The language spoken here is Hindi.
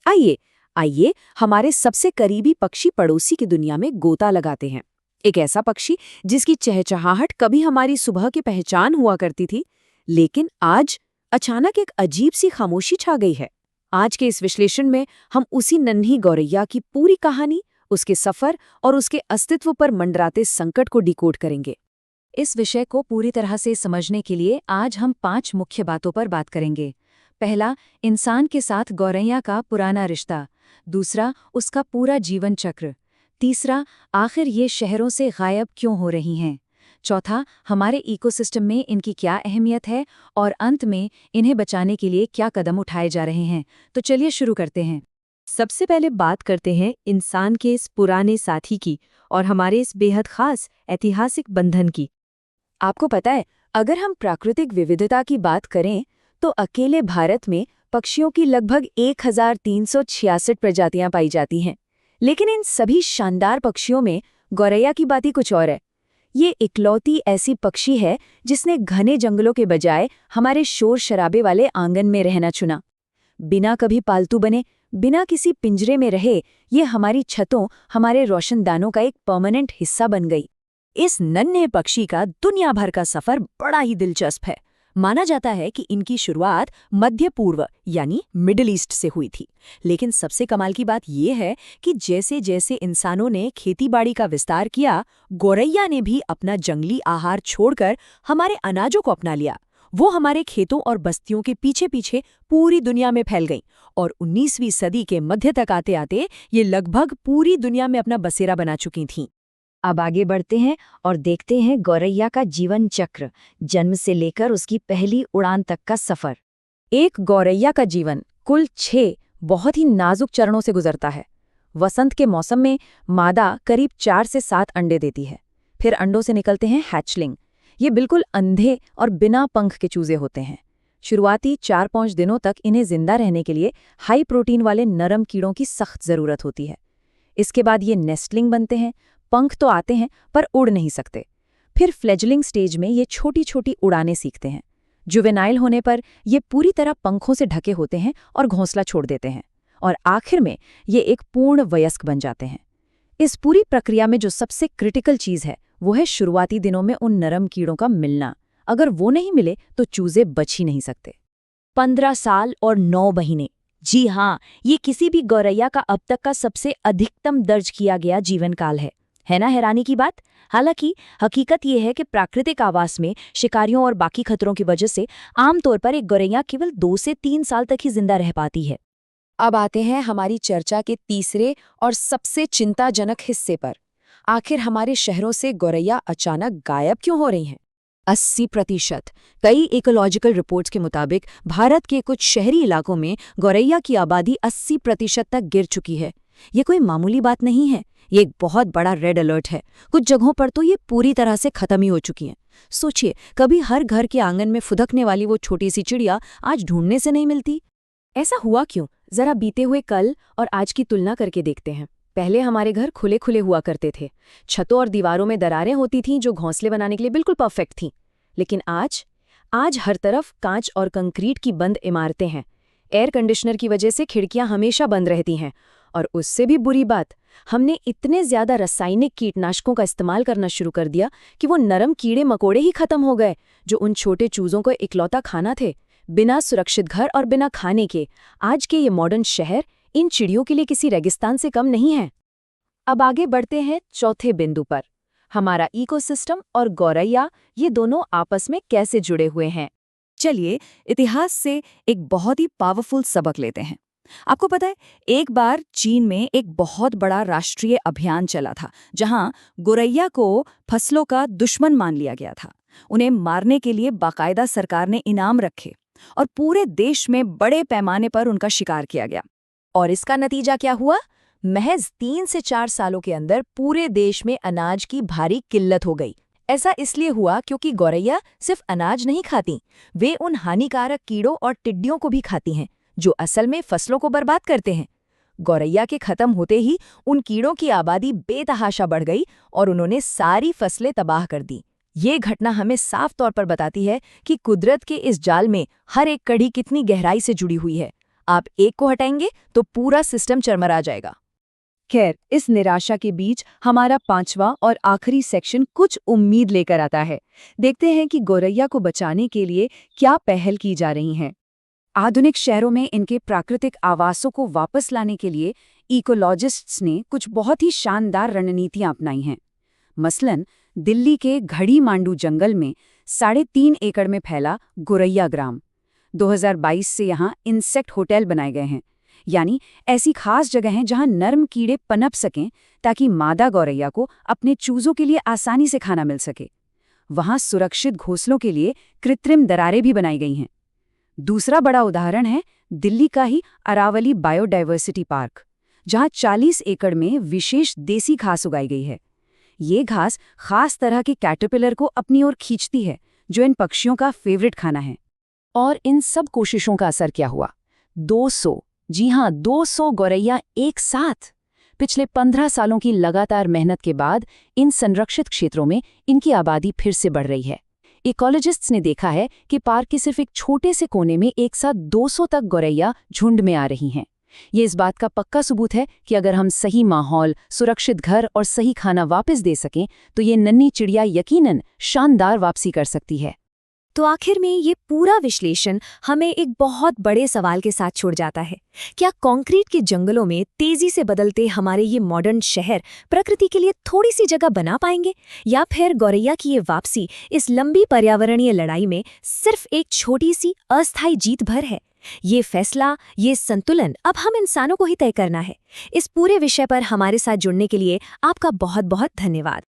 आइए आइए हमारे सबसे करीबी पक्षी पड़ोसी की दुनिया में गोता लगाते हैं। एक ऐसा पक्षी जिसकी चहचहाहट कभी हमारी सुबह की पहचान हुआ करती थी, लेकिन आज अचानक एक अजीब सी खामोशी छा गई है। आज के इस विश्लेषण में हम उसी नन्ही गौरैया की पूरी कहानी, उसके सफर और उसके अस्तित्व पर मंडराते संकट को डिकोड करेंगे। इस विषय को पूरी तरह से समझने के लिए आज हम 5 मुख्य बातों पर बात करेंगे। पहला, इंसान के साथ गौरैया का पुराना रिश्ता। दूसरा, उसका पूरा जीवन चक्र। तीसरा, आखिर ये शहरों से गायब क्यों हो रही हैं। चौथा, हमारे इकोसिस्टम में इनकी क्या अहमियत है। और अंत में, इन्हें बचाने के लिए क्या कदम उठाए जा रहे हैं। तो चलिए शुरू करते हैं। सबसे पहले बात करते हैं इंसान के इस पुराने साथी की और हमारे इस बेहद खास ऐतिहासिक बंधन की। आपको पता है, अगर हम प्राकृतिक विविधता की बात करें तो अकेले भारत में पक्षियों की लगभग 1366 प्रजातियां पाई जाती हैं। लेकिन इन सभी शानदार पक्षियों में गौरैया की बात ही कुछ और है। ये इकलौती ऐसी पक्षी है जिसने घने जंगलों के बजाय हमारे शोर शराबे वाले आंगन में रहना चुना। बिना कभी पालतू बने, बिना किसी पिंजरे में रहे, ये हमारी छतों, हमारे रोशनदानों का एक परमानेंट हिस्सा बन गई। इस नन्हे पक्षी का दुनिया भर का सफर बड़ा ही दिलचस्प है। माना जाता है कि इनकी शुरुआत मध्य पूर्व यानी मिडिल ईस्ट से हुई थी। लेकिन सबसे कमाल की बात यह है कि जैसे जैसे इंसानों ने खेतीबाड़ी का विस्तार किया, गौरैया ने भी अपना जंगली आहार छोड़कर हमारे अनाजों को अपना लिया। वो हमारे खेतों और बस्तियों के पीछे पीछे पूरी दुनिया में फैल गईं और 19वीं सदी के मध्य तक आते आते ये लगभग पूरी दुनिया में अपना बसेरा बना चुकी थीं। अब आगे बढ़ते हैं और देखते हैं गौरैया का जीवन चक्र, जन्म से लेकर उसकी पहली उड़ान तक का सफर। एक गौरैया का जीवन कुल 6 बहुत ही नाजुक चरणों से गुजरता है। वसंत के मौसम में मादा करीब 4 से 7 अंडे देती है। फिर अंडों से निकलते हैं हैचलिंग। ये बिल्कुल अंधे और बिना पंख के चूजे होते हैं। शुरुआती 4-5 दिनों तक इन्हें जिंदा रहने के लिए हाई प्रोटीन वाले नरम कीड़ों की सख्त जरूरत होती है। इसके बाद ये नेस्टलिंग बनते हैं। पंख तो आते हैं पर उड़ नहीं सकते। फिर फ्लेजलिंग स्टेज में ये छोटी छोटी उड़ानें सीखते हैं। जुवेनाइल होने पर ये पूरी तरह पंखों से ढके होते हैं और घोंसला छोड़ देते हैं। और आखिर में ये एक पूर्ण वयस्क बन जाते हैं। इस पूरी प्रक्रिया में जो सबसे क्रिटिकल चीज़ है वो है शुरुआती दिनों में उन नरम कीड़ों का मिलना। अगर वो नहीं मिले तो चूजे बच ही नहीं सकते। 15 साल और 9 महीने। जी हाँ, ये किसी भी गौरैया का अब तक का सबसे अधिकतम दर्ज किया गया जीवन काल है ना हैरानी की बात। हालांकि हकीकत यह है कि प्राकृतिक आवास में शिकारियों और बाकी खतरों की वजह से आमतौर पर एक गौरैया केवल 2 से 3 साल तक ही जिंदा रह पाती है। अब आते हैं हमारी चर्चा के तीसरे और सबसे चिंताजनक हिस्से पर। आखिर हमारे शहरों से गौरैया अचानक गायब क्यों हो रही हैं? 80%। कई इकोलॉजिकल रिपोर्ट्स के मुताबिक भारत के कुछ शहरी इलाकों में गौरैया की आबादी 80% तक गिर चुकी है। ये कोई मामूली बात नहीं है, ये एक बहुत बड़ा रेड अलर्ट है। कुछ जगहों पर तो ये पूरी तरह से खत्म ही हो चुकी हैं। सोचिए, कभी हर घर के आंगन में फुदकने वाली वो छोटी सी चिड़िया आज ढूंढने से नहीं मिलती। ऐसा हुआ क्यों? जरा बीते हुए कल और आज की तुलना करके देखते हैं। पहले हमारे घर खुले खुले हुआ करते थे। छतों और दीवारों में दरारें होती थीं जो घोंसले बनाने के लिए बिल्कुल परफेक्ट थीं। लेकिन आज हर तरफ कांच और कंक्रीट की बंद इमारतें हैं। एयर कंडीशनर की वजह से खिड़कियां हमेशा बंद रहती हैं। और उससे भी बुरी बात, हमने इतने ज्यादा रासायनिक कीटनाशकों का इस्तेमाल करना शुरू कर दिया कि वो नरम कीड़े मकोड़े ही खत्म हो गए जो उन छोटे चूजों को इकलौता खाना थे। बिना सुरक्षित घर और बिना खाने के आज के ये मॉडर्न शहर इन चिड़ियों के लिए किसी रेगिस्तान से कम नहीं है। अब आगे बढ़ते हैं चौथे बिंदु पर। हमारा इकोसिस्टम और गौरैया, ये दोनों आपस में कैसे जुड़े हुए हैं। चलिए इतिहास से एक बहुत ही पावरफुल सबक लेते हैं। आपको पता है, एक बार चीन में एक बहुत बड़ा राष्ट्रीय अभियान चला था जहां गौरैया को फसलों का दुश्मन मान लिया गया था। उन्हें मारने के लिए बाकायदा सरकार ने इनाम रखे और पूरे देश में बड़े पैमाने पर उनका शिकार किया गया। और इसका नतीजा क्या हुआ? महज 3 से 4 सालों के अंदर पूरे देश में अनाज की भारी किल्लत हो गई। ऐसा इसलिए हुआ क्योंकि गौरैया सिर्फ अनाज नहीं खाती, वे उन हानिकारक कीड़ों और टिड्डियों को भी खाती हैं जो असल में फसलों को बर्बाद करते हैं। गौरैया के खत्म होते ही उन कीड़ों की आबादी बेतहाशा बढ़ गई और उन्होंने सारी फसलें तबाह कर दी। ये घटना हमें साफ तौर पर बताती है कि कुदरत के इस जाल में हर एक कड़ी कितनी गहराई से जुड़ी हुई है। आप एक को हटाएंगे तो पूरा सिस्टम चरमरा जाएगा। खैर, इस निराशा के बीच हमारा 5वां और आखिरी सेक्शन कुछ उम्मीद लेकर आता है। देखते हैं कि गौरैया को बचाने के लिए क्या पहल की जा रही हैं। आधुनिक शहरों में इनके प्राकृतिक आवासों को वापस लाने के लिए इकोलॉजिस्ट्स ने कुछ बहुत ही शानदार रणनीतियां अपनाई हैं। मसलन दिल्ली के घड़ी मांडू जंगल में 3.5 एकड़ में फैला गौरैया ग्राम 2022 से यहाँ इंसेक्ट होटल बनाए गए हैं, यानी ऐसी खास जगह हैं जहाँ नर्म कीड़े पनप सकें ताकि मादा गौरैया को अपने चूजों के लिए आसानी से खाना मिल सके। वहाँ सुरक्षित घोंसलों के लिए कृत्रिम दरारें भी बनाई गई हैं। दूसरा बड़ा उदाहरण है दिल्ली का ही अरावली बायोडायवर्सिटी पार्क, जहाँ 40 एकड़ में विशेष देसी घास उगाई गई है। ये घास खास तरह के कैटरपिलर को अपनी ओर खींचती है, जो इन पक्षियों का फेवरेट खाना है। और इन सब कोशिशों का असर क्या हुआ? 200, जी हाँ 200 गौरैया एक साथ। पिछले 15 सालों की लगातार मेहनत के बाद इन संरक्षित क्षेत्रों में इनकी आबादी फिर से बढ़ रही है। इकोलॉजिस्ट्स ने देखा है कि पार्क के सिर्फ एक छोटे से कोने में एक साथ 200 तक गौरैया झुंड में आ रही हैं। ये इस बात का पक्का सबूत है कि अगर हम सही माहौल, सुरक्षित घर और सही खाना वापस दे सकें तो ये नन्ही चिड़िया यकीनन शानदार वापसी कर सकती है। तो आखिर में ये पूरा विश्लेषण हमें एक बहुत बड़े सवाल के साथ छोड़ जाता है। क्या कंक्रीट के जंगलों में तेजी से बदलते हमारे ये मॉडर्न शहर प्रकृति के लिए थोड़ी सी जगह बना पाएंगे, या फिर गौरैया की ये वापसी इस लंबी पर्यावरणीय लड़ाई में सिर्फ एक छोटी सी अस्थायी जीत भर है? ये फैसला, ये संतुलन अब हम इंसानों को ही तय करना है। इस पूरे विषय पर हमारे साथ जुड़ने के लिए आपका बहुत बहुत धन्यवाद।